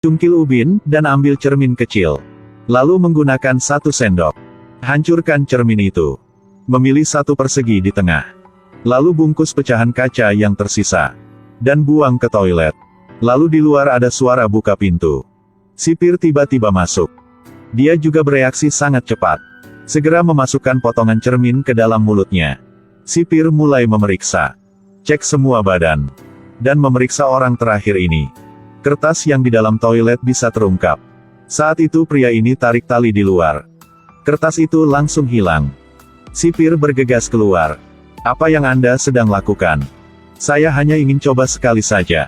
Cungkil ubin, dan ambil cermin kecil. Lalu menggunakan 1 sendok. Hancurkan cermin itu. Memilih 1 persegi di tengah. Lalu bungkus pecahan kaca yang tersisa. Dan buang ke toilet. Lalu di luar ada suara buka pintu. Sipir tiba-tiba masuk. Dia juga bereaksi sangat cepat. Segera memasukkan potongan cermin ke dalam mulutnya. Sipir mulai memeriksa. Cek semua badan. Dan memeriksa orang terakhir ini. Kertas yang di dalam toilet bisa terungkap. Saat itu pria ini tarik tali di luar. Kertas itu langsung hilang. Sipir bergegas keluar. Apa yang Anda sedang lakukan? Saya hanya ingin coba sekali saja.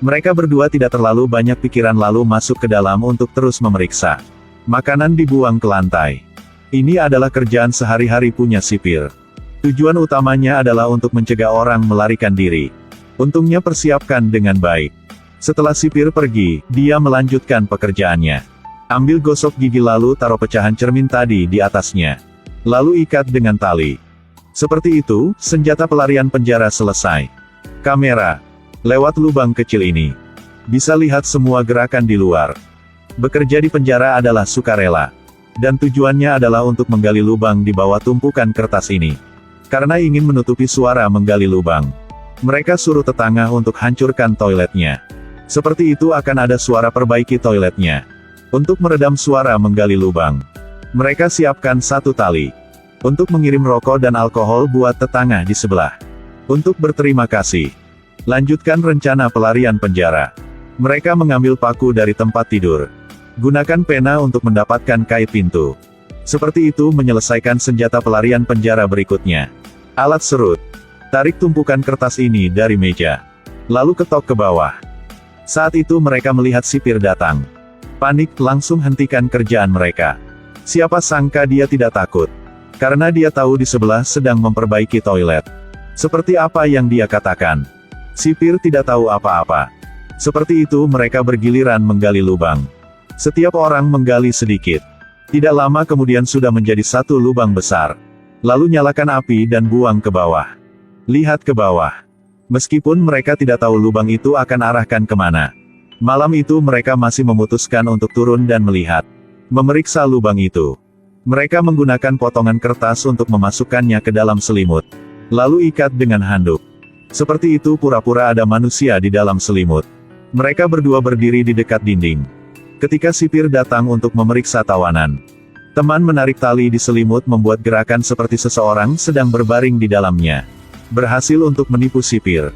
Mereka berdua tidak terlalu banyak pikiran lalu masuk ke dalam untuk terus memeriksa. Makanan dibuang ke lantai. Ini adalah kerjaan sehari-hari punya sipir. Tujuan utamanya adalah untuk mencegah orang melarikan diri. Untungnya persiapkan dengan baik. Setelah sipir pergi, dia melanjutkan pekerjaannya. Ambil gosok gigi lalu taruh pecahan cermin tadi di atasnya. Lalu ikat dengan tali. Seperti itu, senjata pelarian penjara selesai. Kamera. Lewat lubang kecil ini. Bisa lihat semua gerakan di luar. Bekerja di penjara adalah sukarela. Dan tujuannya adalah untuk menggali lubang di bawah tumpukan kertas ini. Karena ingin menutupi suara menggali lubang. Mereka suruh tetangga untuk hancurkan toiletnya. Seperti itu akan ada suara perbaiki toiletnya. Untuk meredam suara menggali lubang. Mereka siapkan 1 tali. Untuk mengirim rokok dan alkohol buat tetangga di sebelah. Untuk berterima kasih. Lanjutkan rencana pelarian penjara. Mereka mengambil paku dari tempat tidur. Gunakan pena untuk mendapatkan kait pintu. Seperti itu menyelesaikan senjata pelarian penjara berikutnya. Alat serut. Tarik tumpukan kertas ini dari meja. Lalu ketok ke bawah. Saat itu mereka melihat sipir datang. Panik, langsung hentikan kerjaan mereka. Siapa sangka dia tidak takut. Karena dia tahu di sebelah sedang memperbaiki toilet. Seperti apa yang dia katakan. Sipir tidak tahu apa-apa. Seperti itu mereka bergiliran menggali lubang. Setiap orang menggali sedikit. Tidak lama kemudian sudah menjadi 1 lubang besar. Lalu nyalakan api dan buang ke bawah. Lihat ke bawah. Meskipun mereka tidak tahu lubang itu akan arahkan kemana. Malam itu mereka masih memutuskan untuk turun dan melihat. Memeriksa lubang itu. Mereka menggunakan potongan kertas untuk memasukkannya ke dalam selimut. Lalu ikat dengan handuk. Seperti itu pura-pura ada manusia di dalam selimut. Mereka berdua berdiri di dekat dinding. Ketika sipir datang untuk memeriksa tawanan. Teman menarik tali di selimut membuat gerakan seperti seseorang sedang berbaring di dalamnya. Berhasil untuk menipu sipir.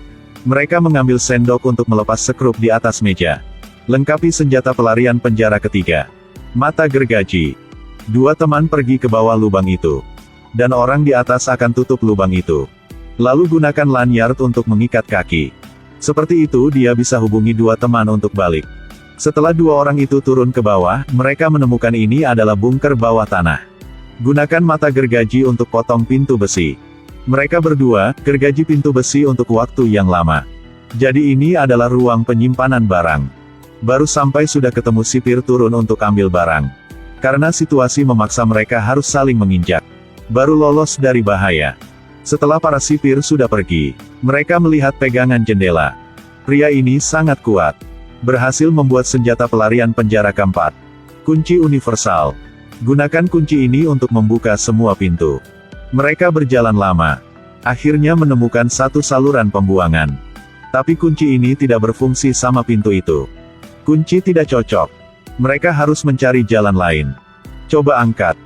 Mereka mengambil sendok untuk melepas sekrup di atas meja. Lengkapi senjata pelarian penjara ketiga. Mata gergaji. 2 teman pergi ke bawah lubang itu. Dan orang di atas akan tutup lubang itu. Lalu gunakan lanyard untuk mengikat kaki. Seperti itu dia bisa hubungi 2 teman untuk balik. Setelah 2 orang itu turun ke bawah, mereka menemukan ini adalah bunker bawah tanah. Gunakan mata gergaji untuk potong pintu besi. Mereka berdua, gergaji pintu besi untuk waktu yang lama. Jadi ini adalah ruang penyimpanan barang. Baru sampai sudah ketemu sipir turun untuk ambil barang. Karena situasi memaksa mereka harus saling menginjak. Baru lolos dari bahaya. Setelah para sipir sudah pergi, mereka melihat pegangan jendela. Pria ini sangat kuat. Berhasil membuat senjata pelarian penjara keempat. Kunci universal. Gunakan kunci ini untuk membuka semua pintu. Mereka berjalan lama. Akhirnya menemukan 1 saluran pembuangan. Tapi kunci ini tidak berfungsi sama pintu itu. Kunci tidak cocok. Mereka harus mencari jalan lain. Coba angkat.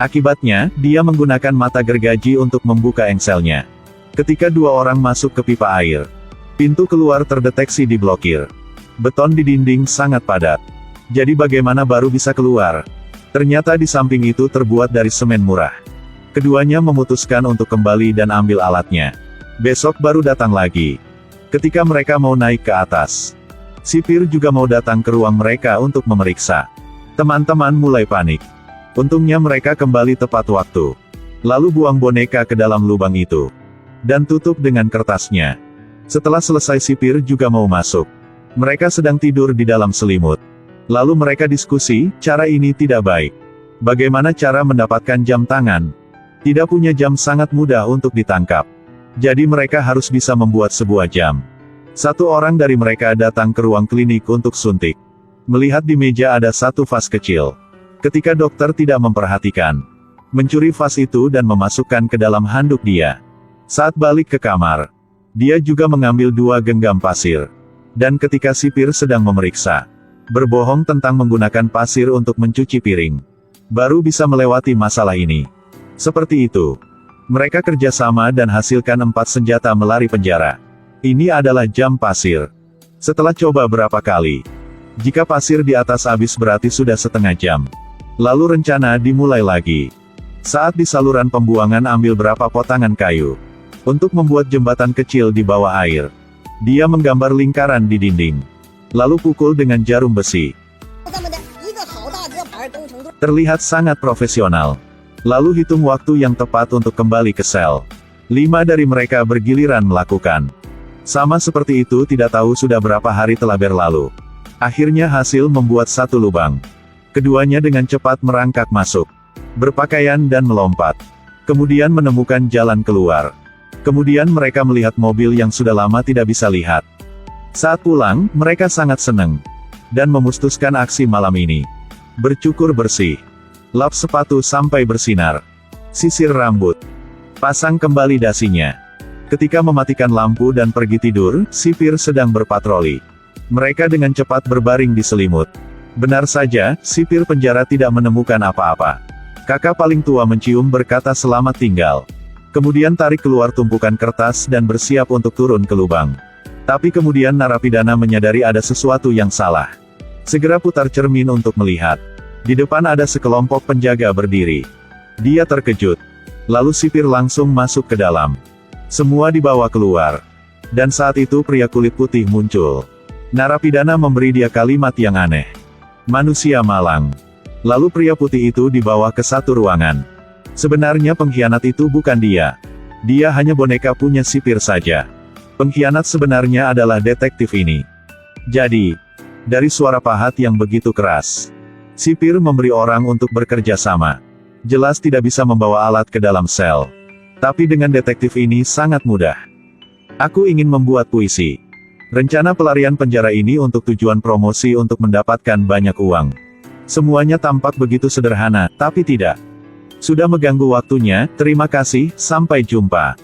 Akibatnya, dia menggunakan mata gergaji untuk membuka engselnya. Ketika 2 orang masuk ke pipa air. Pintu keluar terdeteksi diblokir. Beton di dinding sangat padat. Jadi bagaimana baru bisa keluar? Ternyata di samping itu terbuat dari semen murah. Keduanya memutuskan untuk kembali dan ambil alatnya. Besok baru datang lagi. Ketika mereka mau naik ke atas. Sipir juga mau datang ke ruang mereka untuk memeriksa. Teman-teman mulai panik. Untungnya mereka kembali tepat waktu. Lalu buang boneka ke dalam lubang itu. Dan tutup dengan kertasnya. Setelah selesai sipir juga mau masuk. Mereka sedang tidur di dalam selimut. Lalu mereka diskusi, cara ini tidak baik. Bagaimana cara mendapatkan jam tangan? Tidak punya jam sangat mudah untuk ditangkap. Jadi mereka harus bisa membuat sebuah jam. Satu orang dari mereka datang ke ruang klinik untuk suntik. Melihat di meja ada satu vas kecil. Ketika dokter tidak memperhatikan, mencuri vas itu dan memasukkan ke dalam handuk dia. Saat balik ke kamar, dia juga mengambil 2 genggam pasir. Dan ketika sipir sedang memeriksa, berbohong tentang menggunakan pasir untuk mencuci piring, baru bisa melewati masalah ini. Seperti itu, mereka kerjasama dan hasilkan 4 senjata melari penjara. Ini adalah jam pasir. Setelah coba berapa kali, jika pasir di atas habis berarti sudah setengah jam. Lalu rencana dimulai lagi. Saat di saluran pembuangan ambil berapa potongan kayu untuk membuat jembatan kecil di bawah air. Dia menggambar lingkaran di dinding, lalu pukul dengan jarum besi. Terlihat sangat profesional. Lalu hitung waktu yang tepat untuk kembali ke sel. 5 dari mereka bergiliran melakukan. Sama seperti itu, tidak tahu sudah berapa hari telah berlalu. Akhirnya hasil membuat satu lubang. Keduanya dengan cepat merangkak masuk, berpakaian dan melompat. Kemudian menemukan jalan keluar. Kemudian mereka melihat mobil yang sudah lama tidak bisa lihat. Saat pulang, mereka sangat senang. Dan memutuskan aksi malam ini. Bercukur bersih. Lap sepatu sampai bersinar. Sisir rambut. Pasang kembali dasinya. Ketika mematikan lampu dan pergi tidur, sipir sedang berpatroli. Mereka dengan cepat berbaring di selimut. Benar saja, sipir penjara tidak menemukan apa-apa. Kakak paling tua mencium berkata selamat tinggal. Kemudian tarik keluar tumpukan kertas dan bersiap untuk turun ke lubang. Tapi kemudian narapidana menyadari ada sesuatu yang salah. Segera putar cermin untuk melihat. Di depan ada sekelompok penjaga berdiri. Dia terkejut. Lalu sipir langsung masuk ke dalam. Semua dibawa keluar. Dan saat itu pria kulit putih muncul. Narapidana memberi dia kalimat yang aneh. Manusia malang. Lalu pria putih itu dibawa ke satu ruangan. Sebenarnya pengkhianat itu bukan dia. Dia hanya boneka punya sipir saja. Pengkhianat sebenarnya adalah detektif ini. Jadi, dari suara pahat yang begitu keras, sipir memberi orang untuk bekerja sama. Jelas tidak bisa membawa alat ke dalam sel. Tapi dengan detektif ini sangat mudah. Aku ingin membuat puisi. Rencana pelarian penjara ini untuk tujuan promosi untuk mendapatkan banyak uang. Semuanya tampak begitu sederhana, tapi tidak. Sudah mengganggu waktunya, terima kasih, sampai jumpa.